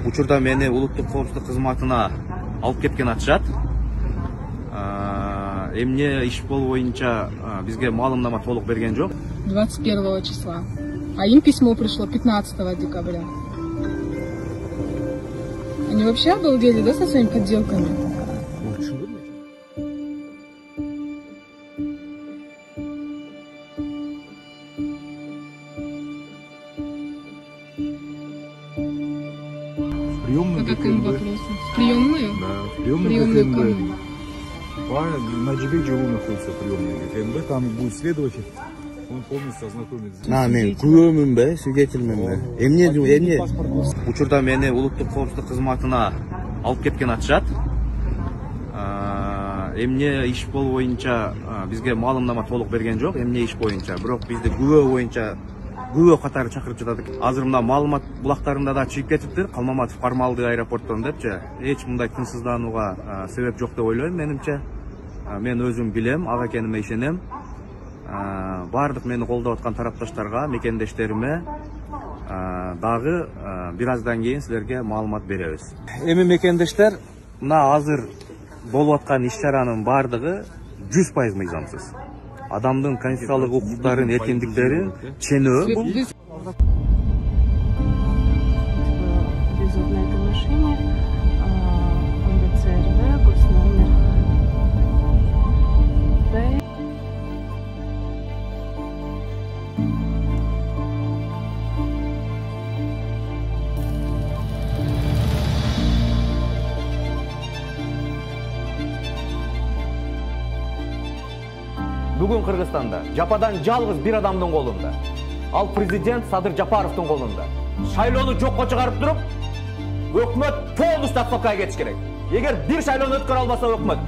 Учурда мени улуттук коопсуздук кызматына алып кеткен атышат. Эмне иш боюнча бизге маалымнама толук берген жок. 21 числа. А им письмо пришло 15 декабря. Они вообще обалдели, да, со своими подделками? Приемную По каким вопросам? В приемную? Да, в приемную Приемную ГКМБ. кому? На Джибек Джалу находится приемная ГКМБ, там будет следователь, он полностью ознакомится. Мен күбөмүнбү, свидетельминби? Эмне? Учурда мени улуттук коопсуздук кызматына алып кеткен атышат. Эмне иш боюнча бизге маалымнама толук берген жок, эмне иш боюнча. Бирок бизди күбө боюнча күбө катары чакырып жатат. Азыр мына маалымат булактарында да чыгып кетиптир. Калмаматов формалдуу аэропорттон депчи. Эч мындай тынчсызданууга себеп жок деп ойлойм менимче. Мен өзүм билем, ага экениме ишенем. Бардык мени колдоп аткан тарапташтарга, мекендештериме дагы бир аздан кийин силерге маалымат беребиз. Эми мекендештер, мына азыр болуп аткан иш-чаранын бардыгы 100% мыйзамсыз. Адамдын конституциялык укуктарын, эркиндиктерин ченөө бул. Дежурное отношение, фонда ЦРВ, госномер Б. Бүгүн Кыргызстанда жападан жалгыз бир адамдын колунда. Ал президент Садыр Жапаровдун колунда. Шайлоону жокко чыгарып туруп, өкмөт полностью отставкага кетиш керек. Эгер бир шайлоону өткөрө албаса өкмөт